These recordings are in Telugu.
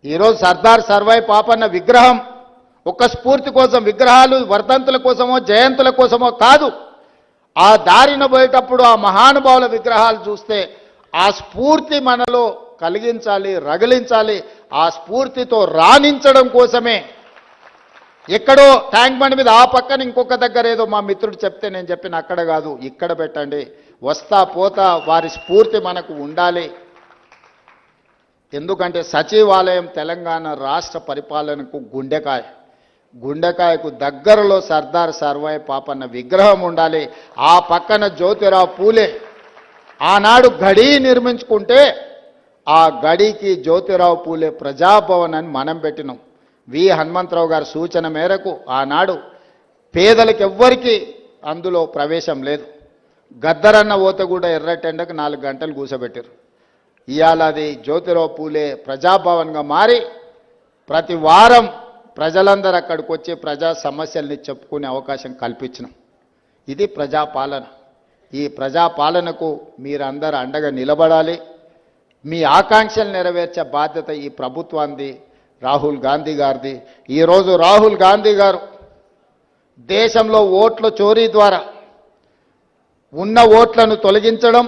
ఈరోజు సర్దార్ సర్వాయి పాపన్న విగ్రహం ఒక స్ఫూర్తి కోసం, విగ్రహాలు వర్ధంతుల కోసమో జయంతుల కోసమో కాదు. ఆ దారిన పోయేటప్పుడు ఆ మహానుభావుల విగ్రహాలు చూస్తే ఆ స్ఫూర్తి మనలో కలిగించాలి, రగిలించాలి. ఆ స్ఫూర్తితో రాణించడం కోసమే ఎక్కడో ట్యాంక్ బండ్ మీద ఆ పక్కన ఇంకొక దగ్గర ఏదో మా మిత్రుడు చెప్తే నేను చెప్పిన అక్కడ కాదు, ఇక్కడ పెట్టండి. వస్తా పోతా వారి స్ఫూర్తి మనకు ఉండాలి. ఎందుకంటే సచివాలయం తెలంగాణ రాష్ట్ర పరిపాలనకు గుండెకాయకు దగ్గరలో సర్దార్ సర్వాయి పాపన్న విగ్రహం ఉండాలి. ఆ పక్కన జ్యోతిరావు పూలే ఆనాడు గడి నిర్మించుకుంటే ఆ గడికి జ్యోతిరావు పూలే ప్రజాభవన్ అని మనం పెట్టినాం. వి హనుమంతరావు గారి సూచన మేరకు ఆనాడు పేదలకు ఎవ్వరికీ అందులో ప్రవేశం లేదు. గద్దరన్న ఓత కూడా ఎర్రటెండకు 4 గంటలు కూసబెట్టారు. ఇవాళ అది జ్యోతిరావు పూలే ప్రజాభవన్గా మారి ప్రతి వారం ప్రజలందరూ అక్కడికి వచ్చి ప్రజా సమస్యల్ని చెప్పుకునే అవకాశం కల్పించినాం. ఇది ప్రజాపాలన. ఈ ప్రజాపాలనకు మీరందరూ అండగా నిలబడాలి. మీ ఆకాంక్షలు నెరవేర్చే బాధ్యత ఈ ప్రభుత్వాన్ని, రాహుల్ గాంధీ గారిది. ఈరోజు రాహుల్ గాంధీ గారు దేశంలో ఓట్ల చోరీ ద్వారా ఉన్న ఓట్లను తొలగించడం,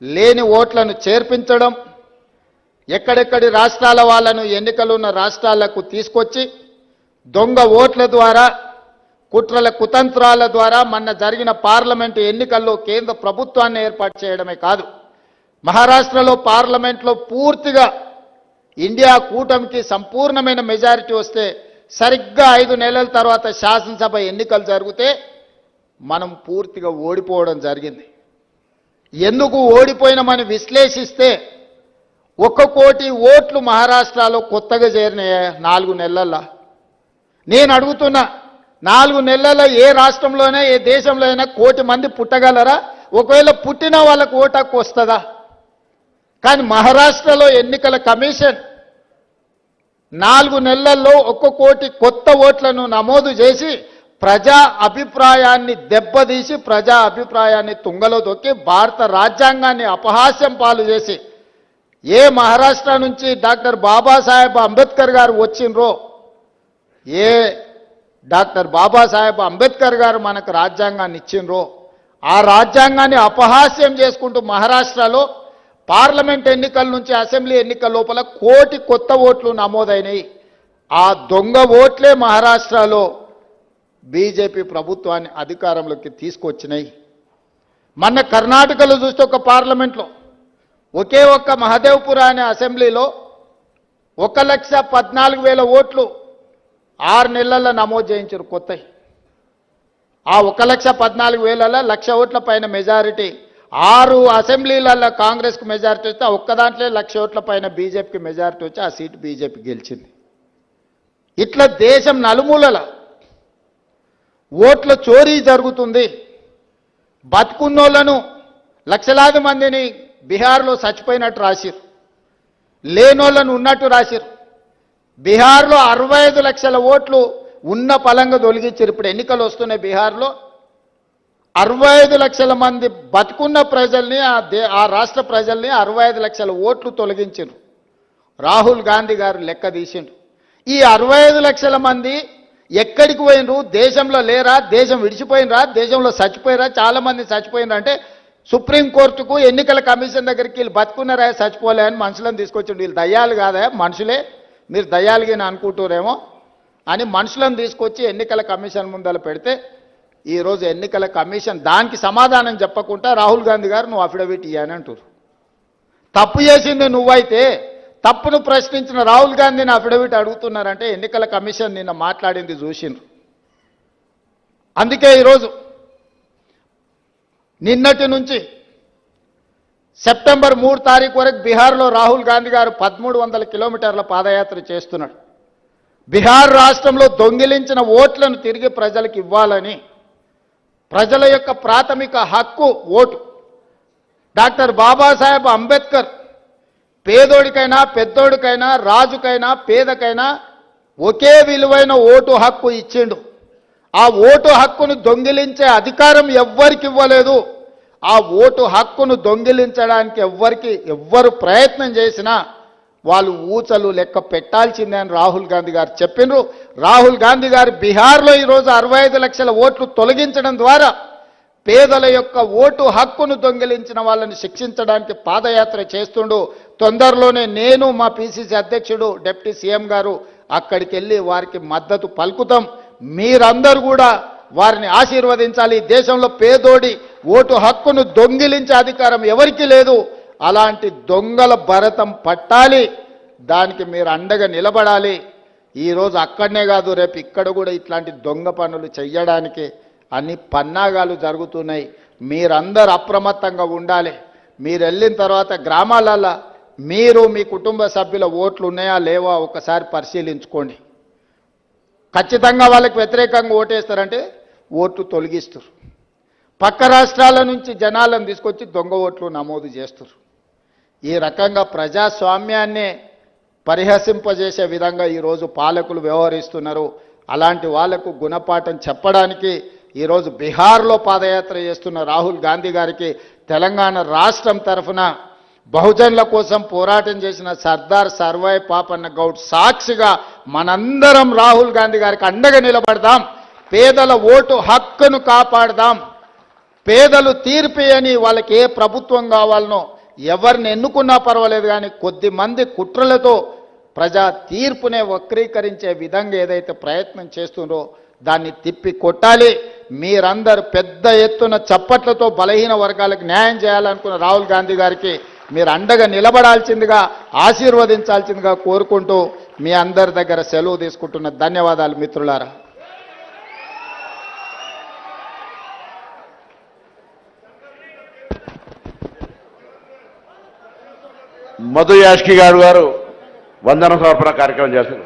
లేని ఓట్లను చేర్పించడం, ఎక్కడెక్కడి రాష్ట్రాల వాళ్ళను ఎన్నికలున్న రాష్ట్రాలకు తీసుకొచ్చి దొంగ ఓట్ల ద్వారా, కుట్రల కుతంత్రాల ద్వారా మొన్న జరిగిన పార్లమెంటు ఎన్నికల్లో కేంద్ర ప్రభుత్వాన్ని ఏర్పాటు చేయడమే కాదు, మహారాష్ట్రలో పార్లమెంట్లో పూర్తిగా ఇండియా కూటమికి సంపూర్ణమైన మెజారిటీ వస్తే సరిగ్గా 5 నెలల తర్వాత శాసనసభ ఎన్నికలు జరిగితే మనం పూర్తిగా ఓడిపోవడం జరిగింది. ఎందుకు ఓడిపోయినామని విశ్లేషిస్తే 1 కోటి ఓట్లు మహారాష్ట్రలో కొత్తగా చేరినాయి 4 నెలల్లో. నేను అడుగుతున్నా, 4 నెలల్లో ఏ రాష్ట్రంలోనే ఏ దేశంలో అయినా 1 కోటి మంది పుట్టగలరా? ఒకవేళ పుట్టిన వాళ్ళకు ఓటు హక్కు వస్తుందా? కానీ మహారాష్ట్రలో ఎన్నికల కమిషన్ 4 నెలల్లో 1 కోటి కొత్త ఓట్లను నమోదు చేసి ప్రజా అభిప్రాయాన్ని దెబ్బతీసి, ప్రజా అభిప్రాయాన్ని తుంగలో తొక్కి భారత రాజ్యాంగాన్ని అపహాస్యం పాలు చేసి, ఏ మహారాష్ట్ర నుంచి డాక్టర్ బాబాసాహెబ్ అంబేద్కర్ గారు వచ్చిండ్రో, ఏ డాక్టర్ బాబాసాహెబ్ అంబేద్కర్ గారు మనకు రాజ్యాంగాన్ని ఇచ్చిండ్రో, ఆ రాజ్యాంగాన్ని అపహాస్యం చేసుకుంటూ మహారాష్ట్రలో పార్లమెంట్ ఎన్నికల నుంచి అసెంబ్లీ ఎన్నికల లోపల 1 కోటి కొత్త ఓట్లు నమోదైనాయి. ఆ దొంగ ఓట్లే మహారాష్ట్రలో బీజేపీ ప్రభుత్వాన్ని అధికారంలోకి తీసుకొచ్చినాయి. మొన్న కర్ణాటకలో చూస్తే ఒక పార్లమెంట్లో ఒకే ఒక్క మహదేవ్పుర అనే అసెంబ్లీలో 1,14,000 ఓట్లు 6 నెలల్లో నమోదు చేయించారు కొత్తవి. ఆ 1,14,000లలో 1,00,000 ఓట్ల పైన మెజారిటీ, 6 అసెంబ్లీలలో కాంగ్రెస్కు మెజారిటీ వస్తే ఒక్క దాంట్లో 1,00,000 ఓట్ల పైన బీజేపీకి మెజారిటీ వచ్చి ఆ సీటు బీజేపీ గెలిచింది. ఇట్లా దేశం నలుమూలల ఓట్ల చోరీ జరుగుతుంది. బతుకున్నోళ్లను లక్షలాది మందిని బీహార్లో చచ్చిపోయినట్టు రాసిరు, లేనోళ్లను ఉన్నట్టు రాసిరు. బీహార్లో 65 లక్షల ఓట్లు ఉన్న పలంగా తొలగించారు. ఇప్పుడు ఎన్నికలు వస్తున్నాయి బీహార్లో. 65 లక్షల మంది బతుకున్న ప్రజల్ని, ఆ రాష్ట్ర ప్రజల్ని 65 లక్షల ఓట్లు తొలగించారు. రాహుల్ గాంధీ గారు లెక్క తీసిండు. ఈ 65 లక్షల మంది ఎక్కడికి పోయినరు? దేశంలో లేరా? దేశం విడిచిపోయినరా? దేశంలో చచ్చిపోయినరా? చాలా మంది చచ్చిపోయినరా అంటే సుప్రీంకోర్టుకు, ఎన్నికల కమిషన్ దగ్గరికి వీళ్ళు బతుకున్నారా, చచ్చిపోలే అని మనుషులను తీసుకొచ్చిండు. వీళ్ళు దయ్యాలు కాదా? మనుషులే, మీరు దయ్యాలుగా అనుకుంటారేమో అని మనుషులను తీసుకొచ్చి ఎన్నికల కమిషన్ ముందర పెడితే ఈరోజు ఎన్నికల కమిషన్ దానికి సమాధానం చెప్పకుండా రాహుల్ గాంధీ గారు నువ్వు అఫిడవిట్ ఇయ్యని అంటారు. తప్పు చేసింది నువ్వైతే తప్పును ప్రశ్నించిన రాహుల్ గాంధీని అఫిడవిట్ అడుగుతున్నారంటే ఎన్నికల కమిషన్ నిన్న మాట్లాడింది చూసిండ్రు. అందుకే ఈరోజు నిన్నటి నుంచి సెప్టెంబర్ 3 తారీఖు వరకు బీహార్లో రాహుల్ గాంధీ గారు 1300 కిలోమీటర్ల పాదయాత్ర చేస్తున్నాడు. బీహార్ రాష్ట్రంలో దొంగిలించిన ఓట్లను తిరిగి ప్రజలకు ఇవ్వాలని, ప్రజల యొక్క ప్రాథమిక హక్కు ఓటు. డాక్టర్ బాబాసాహెబ్ అంబేద్కర్ పేదోడికైనా పెద్దోడికైనా రాజుకైనా పేదకైనా ఒకే విలువైన ఓటు హక్కు ఇచ్చిండు. ఆ ఓటు హక్కును దొంగిలించే అధికారం ఎవ్వరికి ఇవ్వలేదు. ఆ ఓటు హక్కును దొంగిలించడానికి ఎవ్వరు ప్రయత్నం చేసినా వాళ్ళు ఊచలు లెక్క పెట్టాల్సిందే అని రాహుల్ గాంధీ గారు చెప్పినారు. రాహుల్ గాంధీ గారు బీహార్లో ఈరోజు 65 లక్షల ఓట్లు తొలగించడం ద్వారా పేదల యొక్క ఓటు హక్కును దొంగిలించిన వాళ్ళని శిక్షించడానికి పాదయాత్ర చేస్తుండు. తొందరలోనే నేను మా పిసిసి అధ్యక్షుడు డిప్యూటీ సీఎం గారు అక్కడికి వెళ్ళి వారికి మద్దతు పలుకుతాం. మీరందరూ కూడా వారిని ఆశీర్వదించాలి. దేశంలో పేదోడి ఓటు హక్కును దొంగిలించే అధికారం ఎవరికీ లేదు. అలాంటి దొంగల భరతం పట్టాలి. దానికి మీరు అండగా నిలబడాలి. ఈరోజు అక్కడనే కాదు, రేపు ఇక్కడ కూడా ఇట్లాంటి దొంగ పనులు చెయ్యడానికి అన్ని పన్నాగాలు జరుగుతున్నాయి. మీరందరూ అప్రమత్తంగా ఉండాలి. మీరు వెళ్ళిన తర్వాత గ్రామాలలో మీరు మీ కుటుంబ సభ్యుల ఓట్లు ఉన్నాయా లేవా ఒకసారి పరిశీలించుకోండి. ఖచ్చితంగా వాళ్ళకి వ్యతిరేకంగా ఓటేస్తారంటే ఓట్లు తొలగిస్తారు. పక్క రాష్ట్రాల నుంచి జనాలను తీసుకొచ్చి దొంగ ఓట్లు నమోదు చేస్తారు. ఈ రకంగా ప్రజాస్వామ్యాన్నే పరిహసింపజేసే విధంగా ఈరోజు పాలకులు వ్యవహరిస్తున్నారు. అలాంటి వాళ్లకు గుణపాఠం చెప్పడానికి ఈరోజు బీహార్లో పాదయాత్ర చేస్తున్న రాహుల్ గాంధీ గారికి తెలంగాణ రాష్ట్రం తరఫున బహుజనుల కోసం పోరాటం చేసిన సర్దార్ సర్వాయి పాపన్న గౌడ్ సాక్షిగా మనందరం రాహుల్ గాంధీ గారికి అండగా నిలబడదాం. పేదల ఓటు హక్కును కాపాడదాం. పేదలు తీర్పియని వాళ్ళకి ఏ ప్రభుత్వం కావాలనో ఎవరిని ఎన్నుకున్నా పర్వాలేదు, కానీ కొద్ది మంది కుట్రలతో ప్రజా తీర్పునే వక్రీకరించే విధంగా ఏదైతే ప్రయత్నం చేస్తుందో దాన్ని తిప్పి కొట్టాలి. మీరందరూ పెద్ద ఎత్తున చప్పట్లతో బలహీన వర్గాలకు న్యాయం చేయాలనుకున్న రాహుల్ గాంధీ గారికి మీరు అండగా నిలబడాల్సిందిగా, ఆశీర్వదించాల్సిందిగా కోరుకుంటూ మీ అందరి దగ్గర సెలవు తీసుకుంటున్న ధన్యవాదాలు మిత్రులారా. మధు యాష్కి గారు వందన సమర్పణ కార్యక్రమం చేస్తారు.